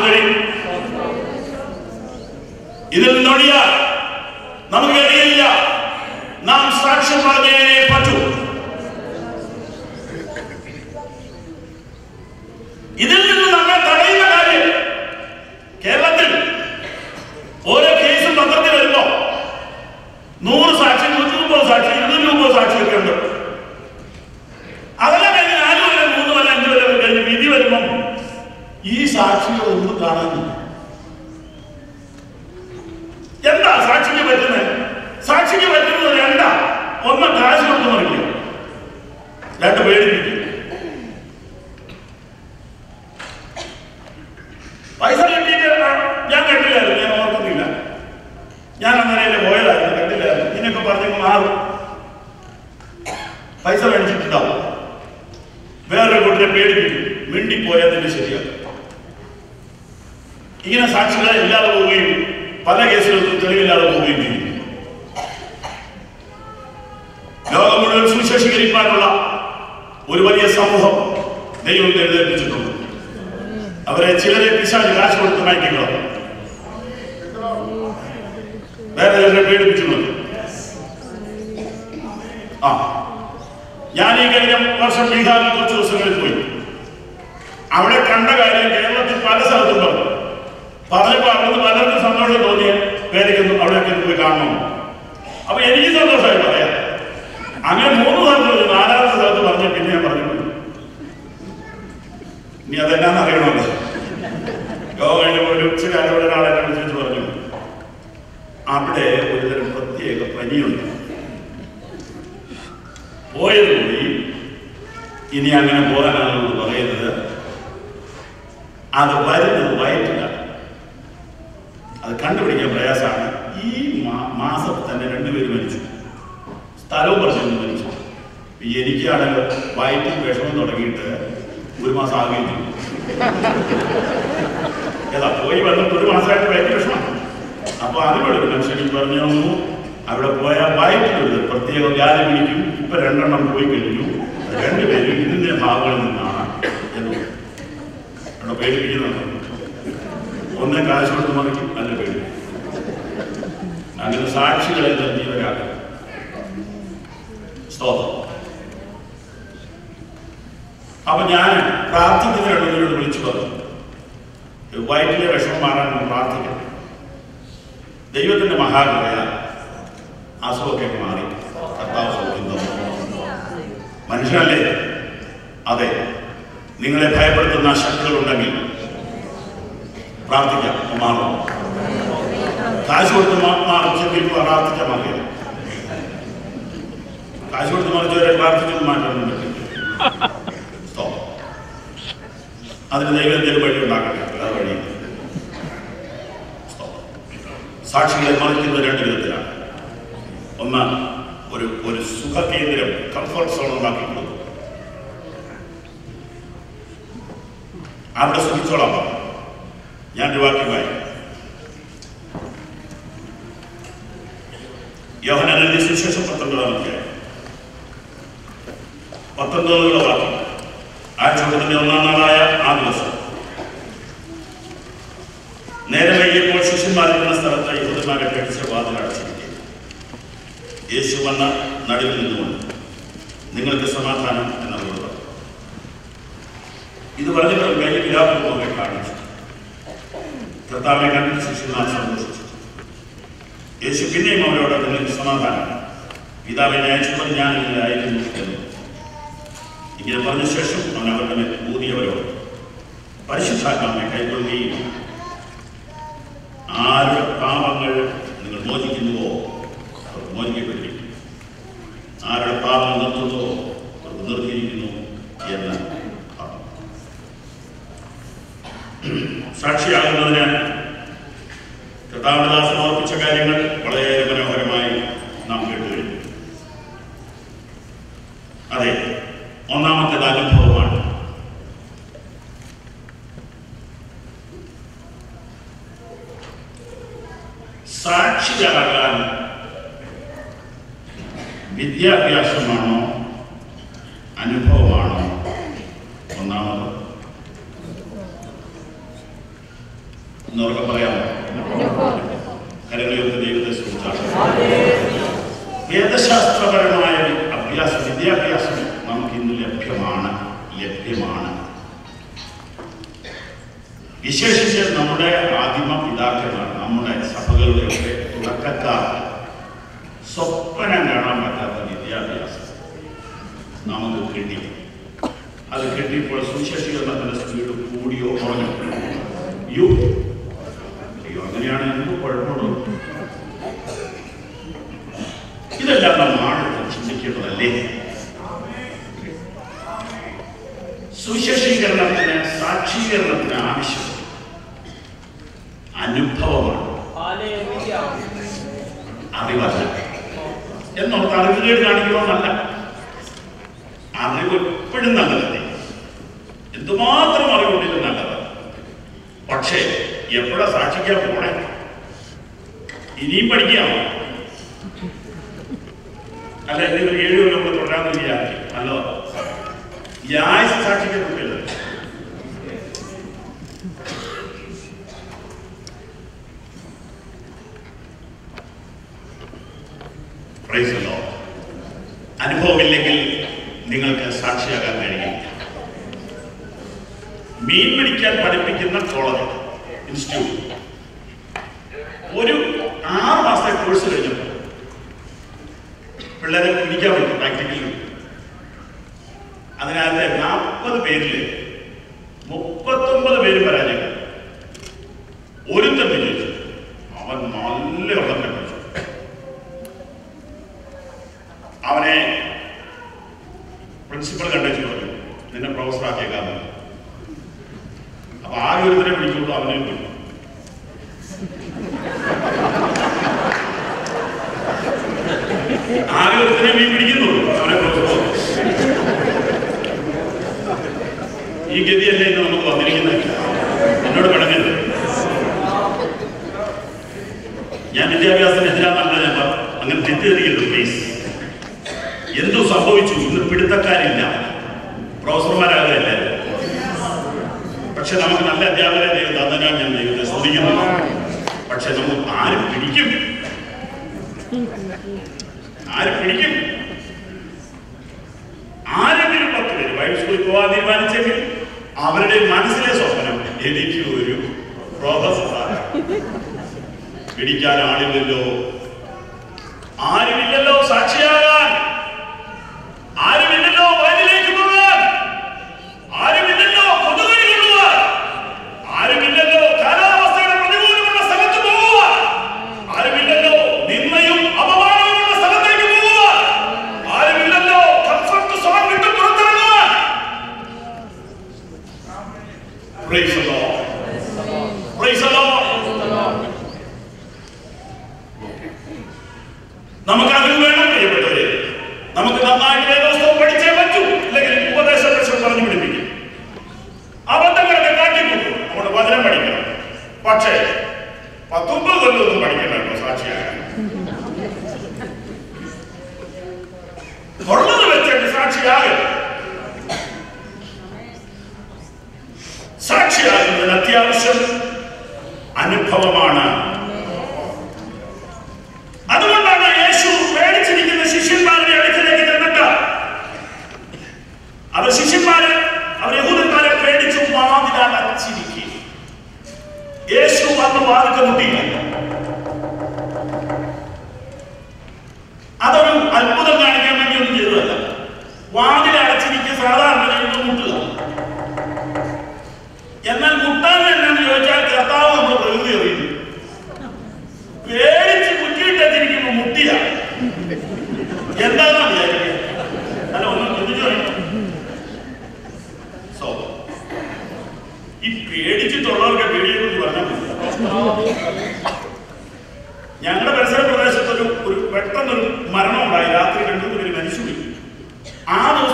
സഹോദരി, ഇതിൽ നിന്നൊഴിയാൽ നമുക്ക് കഴിയില്ല. നാം സാക്ഷ്യം പറഞ്ഞേ പറ്റൂ. ഇതിൽ നിന്ന് നമ്മെ തടയുന്ന കാര്യം, കേരളത്തിൽ ഓരോ കേസും പത്രത്തിൽ വരുമ്പോ 100 സാക്ഷി, 130 സാക്ഷി, 230 സാക്ഷിയൊക്കെ ഉണ്ട്. അതെല്ലാം കഴിഞ്ഞ് 4 കൊല്ലം 3 കൊല്ലം 5 കൊല്ലം കഴിഞ്ഞ് വിധി വരുമ്പം ഈ സാക്ഷികളൊന്നും കാണാനില്ല. എന്താ സാക്ഷിക്ക് പറ്റുന്നത്? സാക്ഷിക്ക് പറ്റുന്നത് രണ്ടാ. ഒന്ന് കാശ് കൊടുത്ത് മറിക്കുക, 2 പേടിപ്പിക്കും. പൈസ കിട്ടിയിട്ട് ഞാൻ കണ്ടില്ലായിരുന്നു, ഞാൻ ഓർക്കുന്നില്ല, ഞാൻ അങ്ങനെ പോയതായിരുന്നു, കണ്ടില്ലായിരുന്നു. ഇതിനൊക്കെ പറഞ്ഞ് മാറും. പൈസ മേടിച്ചിട്ടുണ്ടാവും, വേറൊരു കുട്ടിയെ പേടിപ്പിക്കും, മിണ്ടിപ്പോയതിന്റെ ശരിയാണ്. ഇങ്ങനെ സാക്ഷികളെ ഇല്ലാതെ പോവുകയും പല കേസുകൾക്കും തെളിവില്ലാതെ പോവുകയും ചെയ്യും. ലോകം മുഴുവൻ സുവിശേഷീകരിക്കാനുള്ള ഒരു വലിയ സമൂഹം ദൈവം എഴുന്നേൽപ്പിച്ചിട്ടുണ്ട്. അവരെ ചിലരെ പിശാച് കാശ് കൊടുത്ത് നയിക്കുക, വേറെ ചിലരെ പേടിപ്പിച്ചിട്ടുണ്ട്. ഞാൻ ഈ കഴിഞ്ഞ വർഷം ബീഹാറിൽ കുറച്ച് ദിവസങ്ങളിൽ പോയി. അവിടെ കണ്ട കാര്യം കേരളത്തിൽ പല സ്ഥലത്തും പറഞ്ഞു. പറഞ്ഞപ്പോൾ അവിടുന്ന് പലർക്കും സന്തോഷം തോന്നിയ പേരൊക്കെ അവിടെയൊക്കെ പോയി കാണണം. അപ്പൊ എനിക്ക് സന്തോഷമായി പറയാം. അങ്ങനെ 3 സ്ഥലത്ത് 4ാമത്തെ സ്ഥലത്ത് പറഞ്ഞ പിന്നെ ഞാൻ പറഞ്ഞു, ഇനി അതെന്നാന്ന് അറിയണമല്ലോ. ഒരു ചില ഒരാളെ വിളിച്ചിട്ട് പറഞ്ഞു, അവിടെ ഒരുതരം പ്രത്യേക പനിയുണ്ട്, പോയത് പോയി, ഇനി അങ്ങനെ പോകാനാണെന്ന് പറയുന്നത്. അത് വരുന്നത് വയറ്റിലാണ്, അത് കണ്ടുപിടിക്കാൻ പ്രയാസമാണ്. ഈ മാസത്തിൽ തന്നെ 2 പേര് മരിച്ചു, സ്ഥലവും പറഞ്ഞു മരിച്ചു. എനിക്കാണെങ്കിൽ വയറ്റിൽ വിഷമം തുടങ്ങിയിട്ട് 1 മാസം ആകുകയും ചെയ്തു. ഏതാ പോയി വന്നിട്ട് 1 മാസമായിട്ട് വയറ്റിൽ വിഷമം. അപ്പൊ അതിനോട് മനുഷ്യൻ പറഞ്ഞു, അവിടെ പോയാൽ വയറ്റിലൊരു പ്രത്യേക വ്യാധി പിടിക്കും. ഇപ്പൊ 2 എണ്ണം പോയി കഴിഞ്ഞു, 2 പേരും ഇതിന്റെ ഭാഗങ്ങളിൽ നിന്നാണ് എന്ന് അവിടെ പേടിപ്പിക്കുന്നുണ്ട്. ഒന്നേ കാശ് കൊടുത്ത് മറിക്കും, നല്ല പേടിപ്പിക്കും. അങ്ങനെ സാക്ഷികളെ നിർജീവരാക്കും. സ്തോത്രം. അപ്പൊ ഞാൻ പ്രാർത്ഥിക്കുന്നവരോട് വിളിച്ചു പറഞ്ഞു, വയറ്റിലെ വിഷമം മാറാൻ പ്രാർത്ഥിക്കണം. ദൈവത്തിന്റെ മഹാകൃപയ അസുഖമൊക്കെ മാറി കർത്താവ് സൗഖ്യം തന്നു. മനുഷ്യനല്ലേ? അതെ. നിങ്ങളെ ഭയപ്പെടുത്തുന്ന ശക്തികളുണ്ടെങ്കിൽ പ്രാർത്ഥിക്കാം, മാറും. കാശ് കൊടുത്ത് മാറിച്ചെങ്കിൽ പ്രാർത്ഥിക്കാൻ മാറിയ കാശ് കൊടുത്ത് മറിച്ചവരെ പ്രാർത്ഥിച്ചൊന്നും മാറ്റാനൊന്നും പറ്റില്ല. അതിന് ദൈവത്തിന് വഴി ഉണ്ടാക്കട്ടെ, വേറെ വഴി. സാക്ഷികളെ മറിക്കുന്നത് 2 വിധത്തിലാണ്. ഒന്ന്, ഒരു സുഖകേന്ദ്രം, കംഫർട്ട് സോൺ ഉണ്ടാക്കി കൊടുക്കും. അവിടെ സുഖിച്ചോളാം. ഞാൻ ഒരു വാക്യമായി യോഹന്നാൻ എഴുതിയ സുവിശേഷം 19-ാം അധ്യായം 19 വാക്യം. ആഴ്ചവട്ടത്തിന്റെ 1-ാം നാളായ ആ ദിവസം നേരെ വൈകിയപ്പോൾ ശിഷ്യന്മാരിക്കുന്ന സ്ഥലത്ത് യഹൂദന്മാരെ പേടിച്ച വാതിൽ അടച്ചിരിക്കുക. യേശു വന്ന നടുവിൽ നിന്നുകൊണ്ട് നിങ്ങൾക്ക് സമാധാനം എന്നവരോട് പറഞ്ഞു. ഇത് പറഞ്ഞപ്പോൾ കൈ വിലാപൂർവ്വമൊക്കെ കാണിച്ചു. കർത്താവിനെ കണ്ടിട്ട് ശിഷ്യന്മാർ സന്തോഷിച്ചു. യേശു പിന്നെയും അവരോട് നിങ്ങൾക്ക് സമാധാനം, പിതാവിനെ അയച്ചപ്പോൾ ഞാൻ ഇതിലായിരുന്നു എന്ന് ഇങ്ങനെ പറഞ്ഞ ശേഷം അവൻ അവരുടെ മേൽ ഊതിയവരോട് പരിശുദ്ധാത്മാവിനെ കൈക്കൊള്ളുകയും ആരുടെ പാപങ്ങൾ നിങ്ങൾ മോചിക്കുന്നുവോ അവർക്ക് മോചിക്കപ്പെട്ടിരിക്കുന്നു, ആരുടെ പാപം നിർത്തുന്നുവോ അവർക്ക് നിർത്തിയിരിക്കുന്നു എന്ന് സാക്ഷിയാകുന്നതിന് കർത്താവിന്റെ ദാസൻ ഓർപ്പിച്ച കാര്യങ്ങൾ വളരെ മനോഹരമായി നാം കേട്ടുകഴിഞ്ഞു. അതെ, ഒന്നാമത്തേത് അനുഭവമാണ്. സാക്ഷിയാകാൻ വിദ്യാഭ്യാസമാണോ അനുഭവമാണോ ഒന്നാമത്? എന്നൊക്കെ പറയാമോ? കരങ്ങളുയർത്തി ദൈവത്തെ സ്തുതിച്ചാണ്. വേദശാസ്ത്രപരമായ വിദ്യാഭ്യാസം നമുക്ക് ഇന്ന് ലഭ്യമാണ്. വിശേഷിച്ച് നമ്മുടെ ആദിമ പിതാക്കന്മാർ, നമ്മുടെ സഭകളുടെയൊക്കെ തുടക്കക്കാർ സ്വപ്നം കാണാൻ പറ്റാത്ത വിദ്യാഭ്യാസം നമുക്ക് കിട്ടി. അത് കിട്ടിയപ്പോൾ സുശേഷീകരണത്തിന്റെ സ്പീഡ് കൂടിയോ കുറഞ്ഞോ? അയ്യോ അങ്ങനെയാണ് എന്ത് കുഴപ്പമുള്ളൂ? ഇതെല്ലാം നാം ആഴത്തിൽ ചിന്തിക്കേണ്ടതല്ലേ? സുശേഷീകരണത്തിന്, സാക്ഷീകരണത്തിന് ആവശ്യം അനുഭവമാണ്, അറിവല്ല. എന്നോർത്ത് അറിവുകേട് കാണിക്കണമെന്നല്ല. അറിവ് എപ്പോഴും നല്ലതല്ലേ? എന്തുമാത്രം അറിവുണ്ടെങ്കിലും നല്ലതാണ്. പക്ഷേ എപ്പോഴാ സാക്ഷിക്കാൻ പോണേ? ഇനിയും പഠിക്കാമോ? അല്ല, ഇനി ഒരു 7 കൊല്ലം കൂടെ തുടരാമെന്ന് വിചാരിക്കും. നല്ലതാ. യായ സാക്ഷിക്കാൻ പറ്റില്ല. അനുഭവമില്ലെങ്കിൽ നിങ്ങൾക്ക് സാക്ഷിയാകാൻ കഴിയില്ല. മീൻ പിടിക്കാൻ പഠിപ്പിക്കുന്ന കോളേജ് ഇൻസ്റ്റിറ്റ്യൂട്ട് ഒരു 6 മാസത്തെ കോഴ്സ് കഴിഞ്ഞപ്പോൾ പിള്ളേരെ പിടിക്കാൻ പറ്റും. പ്രാക്ടിക്കലി അതിനകത്ത് 40 പേരിൽ 39 പേര് പരാജയം. ഒരുത്തൻ വിജയിച്ചു. അവൻ നല്ല വെള്ളം കണ്ടിച്ചു. അവനെ പ്രിൻസിപ്പൽ കണ്ടു പറഞ്ഞു, നിന്നെ പ്രൊഫസർ ആക്കിയേക്കാന്ന്. അപ്പൊ ആകെ ഒരുത്തനെ പിടിക്കുള്ളൂ, അവനെ പിടിക്കും. ആകെ ഒരുത്തനെ മീൻ പിടിക്കുന്നുള്ളൂ, അവനെ പ്രൊഫസർ. ഈ ഗതിയല്ലേ ഇന്ന് നമുക്ക് വന്നിരിക്കുന്നത്. എന്നോട് പിണങ്ങരുത്. ഞാൻ വിദ്യാഭ്യാസത്തിനെതിരാന്നല്ല ഞാൻ അങ്ങനെ തെറ്റിദ്ധരിക്കരുത് പ്ലീസ്. എന്തു സംഭവിച്ചു? ഇന്ന് പിടുത്തക്കാരില്ല, പ്രൊഫസർമാരാകില്ല. പക്ഷെ നമുക്ക് നല്ല അധ്യാപകരെ ദൈവം തന്നതിനാണ് ഞാൻ ദൈവത്തെ സ്തുതിക്കുന്നു. പക്ഷെ നമുക്ക് ആര് പിടിക്കും? ആരെങ്കിലും 10 പേര് ബൈബിൾ സ്കൂളിൽ പോകാൻ തീരുമാനിച്ചെങ്കിൽ അവരുടെ മനസ്സിലെ സ്വപ്നം എനിക്ക് ഒരു പ്രൊഫസറാണ്. പിടിക്കാൻ ആളില്ലല്ലോ, ആരുമില്ലല്ലോ സാക്ഷിയാകാൻ, ആരുമില്ലല്ലോ വയലിലേക്ക് പോകാൻ, ആരുമില്ലല്ലോ കൊതുകടി കൊള്ളുവാൻ, ആരുമില്ലല്ലോ കാലാവസ്ഥയുടെ പ്രതികൂലമുള്ള സ്ഥലത്ത് പോവുക, ആരുമില്ലല്ലോ നിന്നയും അപമാനവുമുള്ള സ്ഥലത്തേക്ക് പോവുക, ആരുമില്ലല്ലോ കംഫർട്ട് സോൺ വിട്ട് പുറത്തിറങ്ങുവാൻ. Praise the lord. Praise the lord. നമുക്ക് അറിവ് വേണം പ്രിയപ്പെട്ടവരെ. നമുക്ക് നന്നായിട്ട് വേദോസ്തവം പഠിച്ചേ പറ്റൂ. അല്ലെങ്കിൽ ഉപദേശ പ്രശ്നം പറഞ്ഞു പിടിപ്പിക്കും. അബദ്ധങ്ങളൊക്കെ കാട്ടിപ്പോകും. നമ്മുടെ വചനം പഠിക്കണം. പക്ഷേ 19 കൊല്ലമൊന്നും പഠിക്കണ്ടോ സാക്ഷിയാകാൻ? ഉള്ളത് വെച്ചിട്ട് സാക്ഷിയാകും. സാക്ഷിയാകുന്നതിന് അത്യാവശ്യം അനുഭവമാണ്. അതുകൊണ്ടാണ് യേശു പേടിച്ചിരിക്കുന്ന ശിഷ്യന്മാരുടെ അടുക്കിലേക്ക് ചെന്നിട്ട് അവർ യഹൂദന്മാരെ പേടിച്ചു വാതിലടച്ചിരിക്കും. യേശു വന്ന് വാതിൽക്ക മുട്ടിയില്ല. അതൊരു അത്ഭുതം കാണിക്കാൻ വേണ്ടിയൊന്നും ചെയ്തതല്ല. വാതിലടച്ചിരിക്കുക സാധാരണ മുട്ടുക. എന്നാൽ മുട്ടാൻ എന്നാന്ന് ചോദിച്ചാൽ കർത്താവ് നമ്മുടെ പ്രകൃതി അറിയുന്നു. പേടിച്ച് കുറ്റിയിട്ടിരിക്കുമ്പോ മുട്ടിയ എന്താണെന്ന് വിചാരിക്കുക. അല്ല, ഒന്ന് ചിന്തിച്ചു. സോ ഈ പേടിച്ചിട്ടുള്ളവർക്ക് പേടിയെ കുറിച്ച് പറഞ്ഞാൽ ഞങ്ങളുടെ പരിസര പ്രദേശത്തൊരു പെട്ടെന്നൊരു മരണം ഉണ്ടായി. രാത്രി 2 പേര് മരിച്ചുപോയി. ആ ദിവസം